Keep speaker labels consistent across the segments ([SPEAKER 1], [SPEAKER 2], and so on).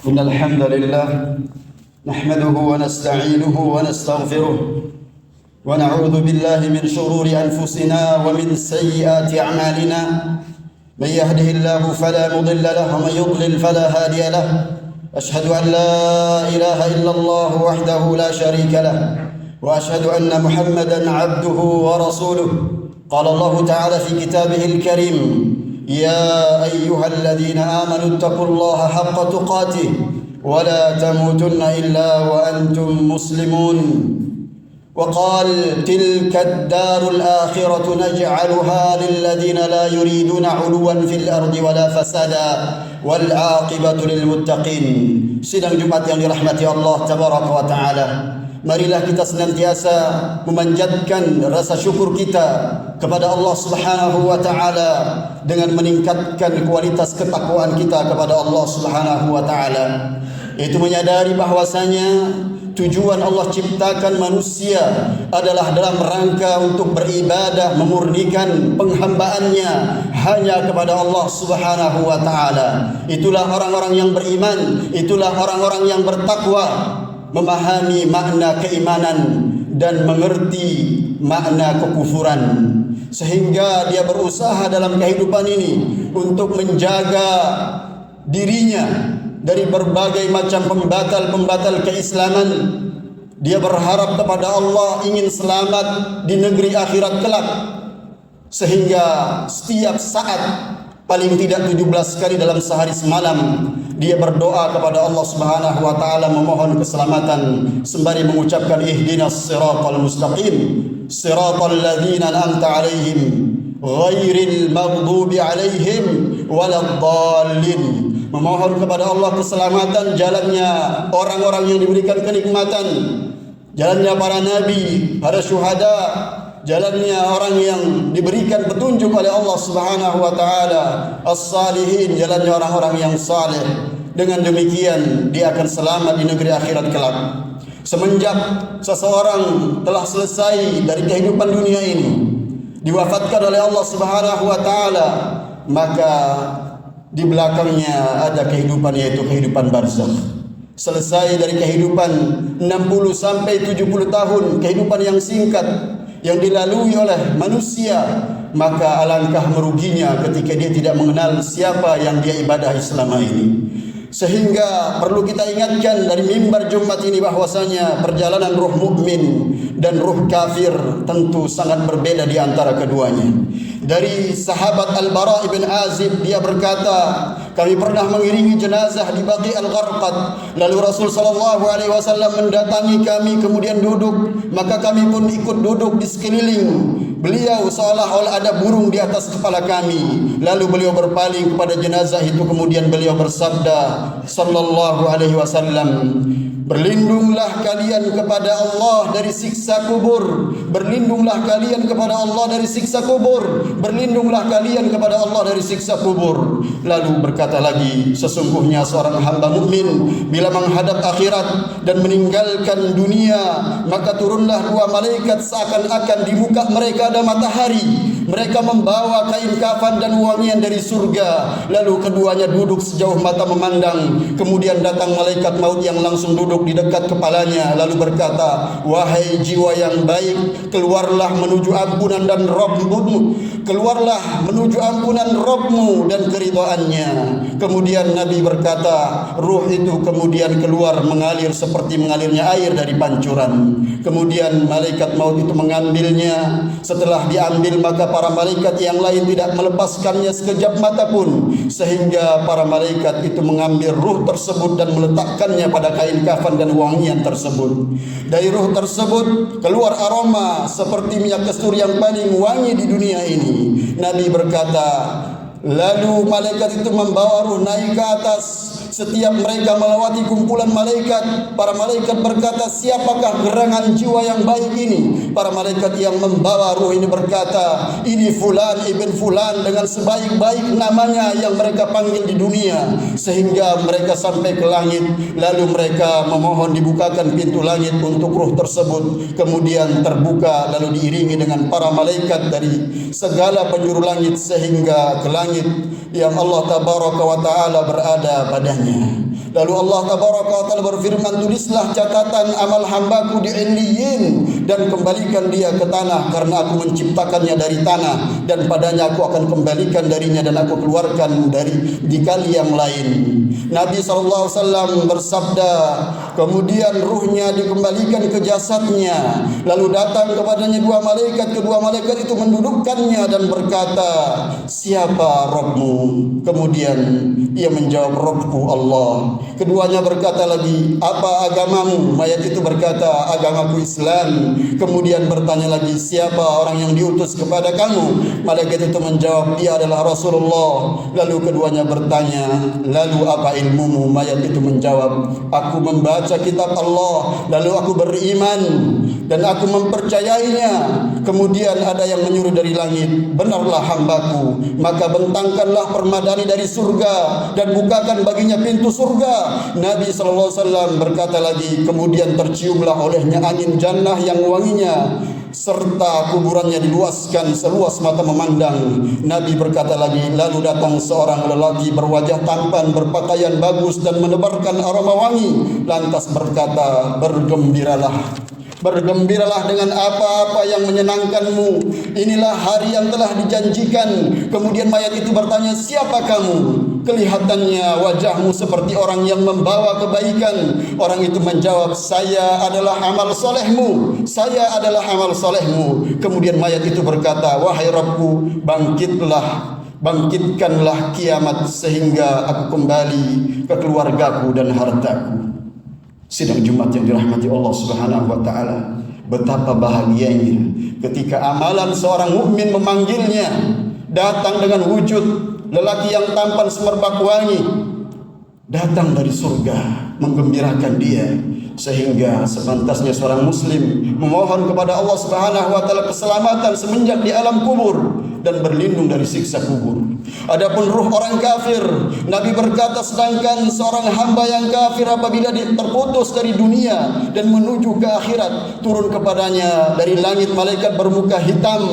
[SPEAKER 1] إن الحمد لله نحمده ونستعينه ونستغفره ونعوذ بالله من شرور أنفسنا ومن سيئات أعمالنا. من يهده الله فلا مضل له ومن يضلل فلا هادي له. أشهد أن لا إله إلا الله وحده لا شريك له وأشهد أن محمدا عبده ورسوله. قال الله تعالى في كتابه الكريم: يا أيها الذين آمنوا اتقوا الله حق تقاته ولا تموتن إلا وأنتم مسلمون. وقال: تلك الدار الآخرة نجعلها للذين لا يريدون علوا في الأرض ولا فسادا والعاقبة للمتقين. Sidang Jumat yang dirahmati Allah Tabaraka wa Ta'ala, marilah kita senantiasa memanjatkan rasa syukur kita kepada Allah Subhanahu wa Ta'ala dengan meningkatkan kualitas ketakwaan kita kepada Allah Subhanahu wa Ta'ala. Itu menyadari bahwasanya tujuan Allah ciptakan manusia adalah dalam rangka untuk beribadah, memurnikan penghambaannya hanya kepada Allah Subhanahu wa Ta'ala. Itulah orang-orang yang beriman, itulah orang-orang yang bertakwa, memahami makna keimanan dan mengerti makna kekufuran, sehingga dia berusaha dalam kehidupan ini untuk menjaga dirinya dari berbagai macam pembatal-pembatal keislaman. Dia berharap kepada Allah, ingin selamat di negeri akhirat kelak, sehingga setiap saat, paling tidak 17 kali dalam sehari semalam, dia berdoa kepada Allah Subhanahu wa Ta'ala memohon keselamatan sembari mengucapkan ihdinas siratal mustaqim siratal ladzina an'amta 'alaihim ghairil maghdubi 'alaihim waladdallin. Memohon kepada Allah keselamatan jalannya orang-orang yang diberikan kenikmatan, jalannya para nabi, para syuhada, jalannya orang yang diberikan petunjuk oleh Allah Subhanahu wa Ta'ala, as-salihin, jalannya orang-orang yang saleh. Dengan demikian dia akan selamat di negeri akhirat kelak. Semenjak seseorang telah selesai dari kehidupan dunia ini, diwafatkan oleh Allah Subhanahu wa Ta'ala, maka di belakangnya ada kehidupan, yaitu kehidupan barzakh. Selesai dari kehidupan 60 sampai 70 tahun, kehidupan yang singkat yang dilalui oleh manusia, maka alangkah meruginya ketika dia tidak mengenal siapa yang dia ibadahi selama ini. Sehingga perlu kita ingatkan dari mimbar Jumat ini bahwasanya perjalanan ruh mukmin dan ruh kafir tentu sangat berbeda di antara keduanya. Dari sahabat Al-Bara ibn Azib, dia berkata, kami pernah mengiringi jenazah di Baqi Al-Gharqad, lalu Rasul sallallahu alaihi wasallam mendatangi kami kemudian duduk, maka kami pun ikut duduk di sekeliling beliau seolah-olah ada burung di atas kepala kami. Lalu beliau berpaling kepada jenazah itu, kemudian beliau bersabda sallallahu alaihi wasallam, berlindunglah kalian kepada Allah dari siksa kubur, berlindunglah kalian kepada Allah dari siksa kubur, berlindunglah kalian kepada Allah dari siksa kubur. Lalu berkata lagi, sesungguhnya seorang hamba mukmin bila menghadap akhirat dan meninggalkan dunia, maka turunlah dua malaikat seakan-akan di muka mereka ada matahari. Mereka membawa kain kafan dan wangian dari surga. Lalu keduanya duduk sejauh mata memandang. Kemudian datang malaikat maut yang langsung duduk di dekat kepalanya, lalu berkata, wahai jiwa yang baik, keluarlah menuju ampunan dan Rabbmu, keluarlah menuju ampunan Rabbmu dan keridhaannya. Kemudian Nabi berkata, ruh itu kemudian keluar mengalir seperti mengalirnya air dari pancuran. Kemudian malaikat maut itu mengambilnya. Setelah diambil, maka para malaikat yang lain tidak melepaskannya sekejap mata pun, sehingga para malaikat itu mengambil ruh tersebut dan meletakkannya pada kain kafan dan wangian tersebut. Dari ruh tersebut keluar aroma seperti minyak kasturi yang paling wangi di dunia ini. Nabi berkata, lalu malaikat itu membawa ruh naik ke atas. Setiap mereka melewati kumpulan malaikat, para malaikat berkata, siapakah gerangan jiwa yang baik ini? Para malaikat yang membawa ruh ini berkata, ini fulan ibn fulan, dengan sebaik-baik namanya yang mereka panggil di dunia. Sehingga mereka sampai ke langit, lalu mereka memohon dibukakan pintu langit untuk ruh tersebut. Kemudian terbuka, lalu diiringi dengan para malaikat dari segala penjuru langit sehingga ke langit yang Allah Tabaraka wa Ta'ala berada padanya. Lalu Allah tabaraka wa taala berfirman, tulislah catatan amal hambaku di Illiyin dan kembalikan dia ke tanah, karena aku menciptakannya dari tanah dan padanya aku akan kembalikan darinya dan aku keluarkan dari di kali yang lain. Nabi SAW bersabda, kemudian ruhnya dikembalikan ke jasadnya, lalu datang kepadanya dua malaikat. Kedua malaikat itu mendudukkannya dan berkata, siapa Rabbmu? Kemudian ia menjawab, Rabbku Allah. Keduanya berkata lagi, apa agamamu? Mayat itu berkata, agamaku Islam. Kemudian bertanya lagi, siapa orang yang diutus kepada kamu? Malaikat itu menjawab, dia adalah Rasulullah. Lalu keduanya bertanya, lalu apa ilmumu? Mayat itu menjawab, aku membaca kitab Allah, lalu aku beriman dan aku mempercayainya. Kemudian ada yang menyuruh dari langit, benarlah hambaku, maka bentangkanlah permadani dari surga dan bukakan baginya pintu surga. Nabi SAW berkata lagi, kemudian terciumlah olehnya angin jannah yang wanginya, serta kuburannya diluaskan seluas mata memandang. Nabi berkata lagi, lalu datang seorang lelaki berwajah tampan, berpakaian bagus dan menebarkan aroma wangi, lantas berkata, bergembiralah dengan apa-apa yang menyenangkanmu, inilah hari yang telah dijanjikan. Kemudian mayat itu bertanya, siapa kamu? Kelihatannya wajahmu seperti orang yang membawa kebaikan. Orang itu menjawab, saya adalah amal solehmu, saya adalah amal solehmu. Kemudian mayat itu berkata, wahai Rabbku, bangkitkanlah kiamat sehingga aku kembali ke keluargaku dan hartaku. Sidang Jumat yang dirahmati Allah Subhanahu wa taala, betapa bahagianya ketika amalan seorang mukmin memanggilnya, datang dengan wujud lelaki yang tampan semerbak wangi, datang dari surga menggembirakan dia, sehingga sepantasnya seorang muslim memohon kepada Allah Subhanahu wa taala keselamatan semenjak di alam kubur dan berlindung dari siksa kubur. Adapun ruh orang kafir, Nabi berkata, sedangkan seorang hamba yang kafir apabila terputus dari dunia dan menuju ke akhirat, turun kepadanya dari langit malaikat bermuka hitam,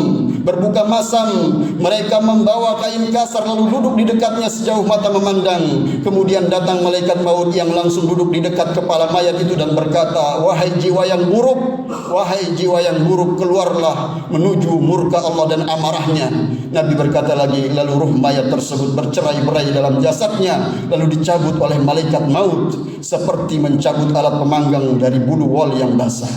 [SPEAKER 1] berbuka masam. Mereka membawa kain kasar lalu duduk di dekatnya sejauh mata memandang. Kemudian datang malaikat maut yang langsung duduk di dekat kepala mayat itu dan berkata, wahai jiwa yang buruk, wahai jiwa yang buruk, keluarlah menuju murka Allah dan amarahnya. Nabi berkata lagi, lalu ruh mayat tersebut bercerai-berai dalam jasadnya, lalu dicabut oleh malaikat maut seperti mencabut alat pemanggang dari bulu wol yang basah.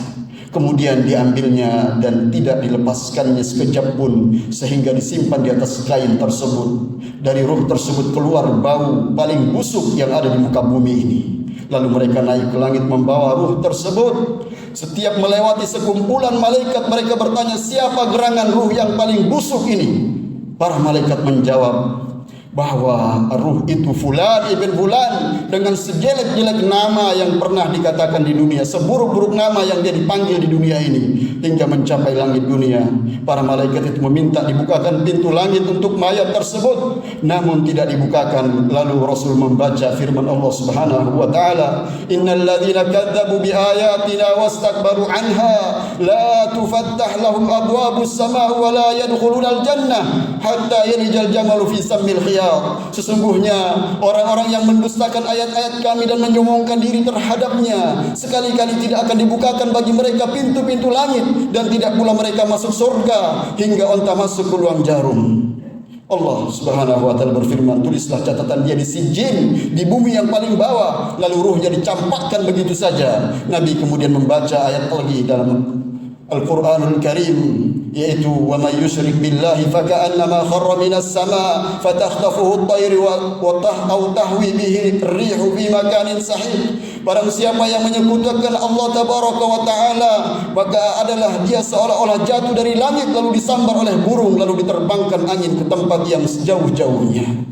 [SPEAKER 1] Kemudian diambilnya dan tidak dilepaskannya sekejap pun, sehingga disimpan di atas kain tersebut. Dari ruh tersebut keluar bau paling busuk yang ada di muka bumi ini. Lalu mereka naik ke langit membawa ruh tersebut. Setiap melewati sekumpulan malaikat, mereka bertanya, siapa gerangan ruh yang paling busuk ini? Para malaikat menjawab bahwa ruh itu fulan ibn fulan, dengan sejelek-jelek nama yang pernah dikatakan di dunia, seburuk-buruk nama yang dia dipanggil di dunia ini, hingga mencapai langit dunia. Para malaikat itu meminta dibukakan pintu langit untuk mayat tersebut, namun tidak dibukakan. Lalu Rasul membaca firman Allah Subhanahu wa taala, innal ladzina kadzdzabu bi ayatina wastakbaru anha la tufattah lahum abwabus samaa'i wa la yadkhulunal jannah hatta yalijal jamalu fi sammil khiyat. Sesungguhnya orang-orang yang mendustakan ayat-ayat kami dan menyombongkan diri terhadapnya, sekali-kali tidak akan dibukakan bagi mereka pintu-pintu langit, dan tidak pula mereka masuk surga hingga onta masuk ke lubang jarum. Allah Subhanahu wa taala berfirman, tulislah catatan dia di sijin, di bumi yang paling bawah, lalu ruhnya dicampakkan begitu saja. Nabi kemudian membaca ayat lagi dalam Al-Quranul Karim, yaitu wa may yusyrik billahi faka'annama kharra minas sama' fatakhtafuhu at-tayru wa tahwi bihi ar-rihu fi makanin sahih. Barang siapa yang menyekutukan Allah tabaraka wa taala, maka adalah dia seolah-olah jatuh dari langit lalu disambar oleh burung lalu diterbangkan angin ke tempat yang sejauh-jauhnya.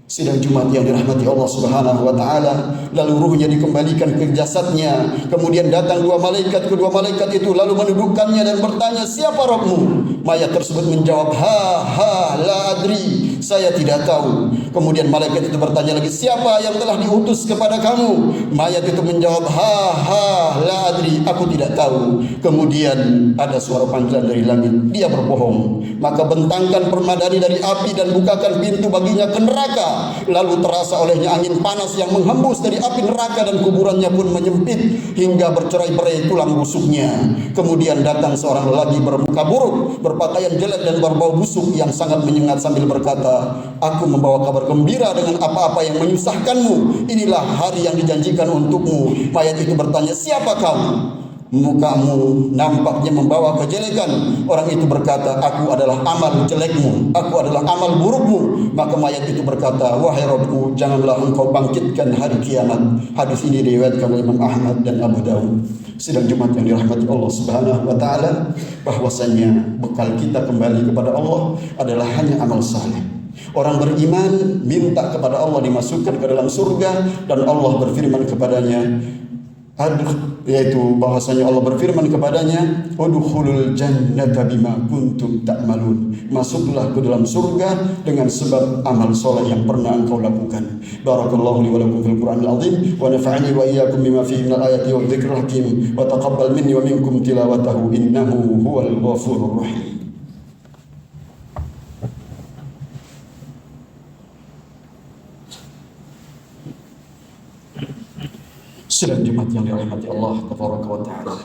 [SPEAKER 1] Sidang Jumat yang dirahmati Allah Subhanahu wa taala, lalu ruhnya dikembalikan ke jasadnya. Kemudian datang kedua malaikat itu lalu mendudukkannya dan bertanya, siapa Rabbmu? Mayat tersebut menjawab, la adri, saya tidak tahu. Kemudian malaikat itu bertanya lagi, siapa yang telah diutus kepada kamu? Mayat itu menjawab, la adri, aku tidak tahu. Kemudian ada suara panggilan dari langit, dia berbohong. Maka bentangkan permadani dari api dan bukakan pintu baginya ke neraka. Lalu terasa olehnya angin panas yang menghembus dari api neraka, dan kuburannya pun menyempit hingga bercerai-berai tulang rusuknya. Kemudian datang seorang lelaki bermuka buruk, berpakaian jelek dan berbau busuk yang sangat menyengat sambil berkata, aku membawa kabar gembira dengan apa-apa yang menyusahkanmu. Inilah hari yang dijanjikan untukmu. Mayat itu bertanya, siapa kamu? Mukamu nampaknya membawa kejelekan. Orang itu berkata, aku adalah amal jelekmu, aku adalah amal burukmu. Maka mayat itu berkata, wahai Rabbku, janganlah engkau bangkitkan hari kiamat. Hadis ini diriwayatkan oleh Imam Ahmad dan Abu Dawud. Sidang Jumat yang dirahmati Allah Subhanahu wa taala, bahwasanya bekal kita kembali kepada Allah adalah hanya amal saleh. Orang beriman minta kepada Allah dimasukkan ke dalam surga, dan Allah berfirman kepadanya, yaitu bahwasanya Allah berfirman kepadanya, udkhulul jannata bima kuntum ta'malun, masuklah ke dalam surga dengan sebab amal soleh yang pernah engkau lakukan. Barakallahu li wa lakum fil Qur'anil azim, wa nafa'ani wa iyyakum bima fihi minal ayati wa dzikril hakim, wa taqabbal minni wa minkum tilawatahu innahu huwal ghafurur rahim. Sidang Jumat yang dirahmati Allah Tabaraka wa Ta'ala,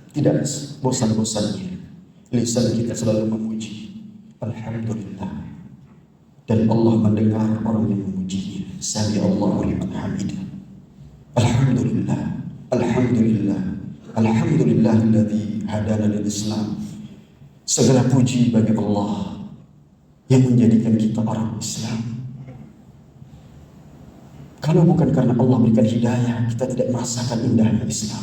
[SPEAKER 1] tidak bosan-bosannya lisan kita selalu memuji alhamdulillah, dan Allah mendengar orang yang memujinya. Sami Allahu liman hamidah. Alhamdulillah, alhamdulillah, alhamdulillahilladzi hadana lil Islam. Segala puji bagi Allah yang menjadikan kita orang Islam. Kalau bukan karena Allah berikan hidayah, kita tidak merasakan indahnya Islam.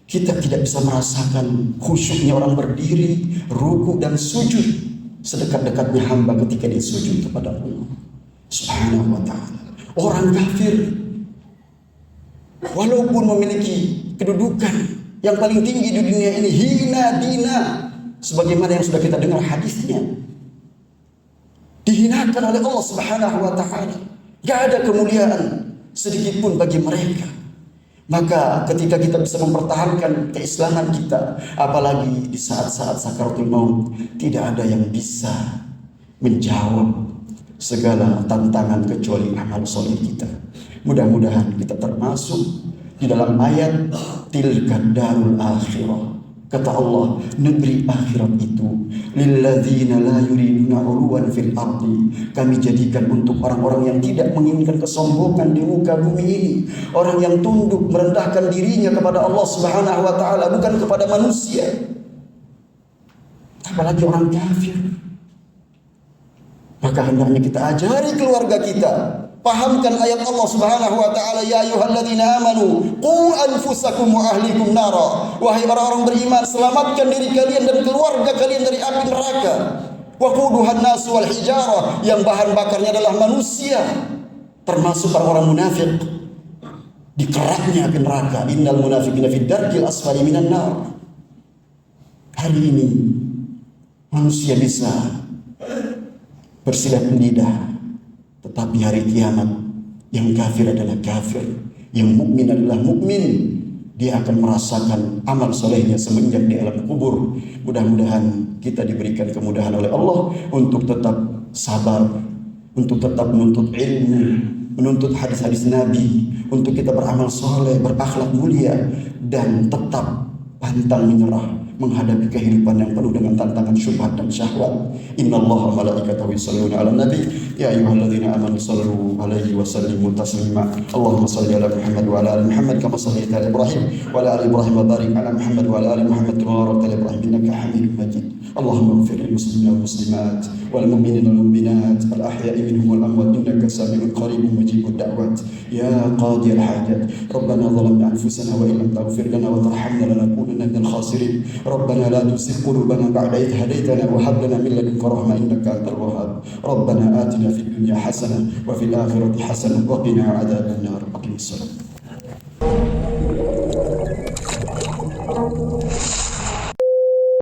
[SPEAKER 1] Kita tidak bisa merasakan khusyuknya orang berdiri, ruku dan sujud sedekat-dekatnya hamba ketika dia sujud kepada Allah Subhanahu wa ta'ala. Orang kafir walaupun memiliki kedudukan yang paling tinggi di dunia ini, hina dina, sebagaimana yang sudah kita dengar hadisnya, dihinakan oleh Allah Subhanahu wa ta'ala. Gak ada kemuliaan sedikit pun bagi mereka. Maka ketika kita bisa mempertahankan keislaman kita, apalagi di saat-saat sakaratul maut, tidak ada yang bisa menjawab segala tantangan kecuali amal soleh kita. Mudah-mudahan kita termasuk di dalam ayat tilka darul akhirah. Kata Allah, negeri akhirat itu lilladzina la yuriduna 'uluwan fil ardi, kami jadikan untuk orang-orang yang tidak menginginkan kesombongan di muka bumi ini, orang yang tunduk merendahkan dirinya kepada Allah Subhanahu wa taala, bukan kepada manusia. Apalagi orang kafir. Maka hendaknya kita ajari keluarga kita, pahamkan ayat Allah Subhanahu wa taala, ya ayyuhalladzina amanu qu anfusakum wa ahlikum nara. Wahai orang-orang beriman, selamatkan diri kalian dan keluarga kalian dari api neraka. Waquduhan nasu wal hijarah, yang bahan bakarnya adalah manusia, termasuk orang-orang munafik. Dikeraknya api neraka. Innal munafiqina fid darkil asfali minan nar. Hari ini manusia bisa bersilat lidah, tetapi hari kiamat yang kafir adalah kafir, yang mukmin adalah mukmin. Dia akan merasakan amal solehnya semenjak di alam kubur. Mudah-mudahan kita diberikan kemudahan oleh Allah untuk tetap sabar, untuk tetap menuntut ilmu, menuntut hadis-hadis Nabi, untuk kita beramal soleh, berakhlak mulia, dan tetap pantang menyerah menghadapi kehidupan yang penuh dengan tantangan syubhat dan syahwat. Innallaha wa malaikatahu yusholluna 'alan nabi ya ayyuhalladzina amanu shallu 'alaihi wa sallimu taslima. Allahumma shalli 'ala Muhammad wa 'ala ali Muhammad kama shallaita 'ala Ibrahim wa 'ala ali Ibrahim wa barik 'ala Muhammad wa 'ala ali Muhammad kama barakta 'ala Ibrahim innaka Hamidum Majid. Allahumma ighfir lil muslimina wal muslimat wal mu'minina wal mu'minat al ahya'i minhum wal amwat innaka sami'un qaribun mujibud da'wat ya qadiyal hajat. Rabbana zalamna anfusana wa illam taghfir lana wa tarhamna lanakunanna minal khasirin. ربنا لا تزغ قلوبنا بعد إذ هديتنا وهب لنا من لدنك رحمة إنك أنت الوهاب. ربنا آتنا في الدنيا حسنة وفي الآخرة حسنة وقنا عذاب النار. أقم الصلاة.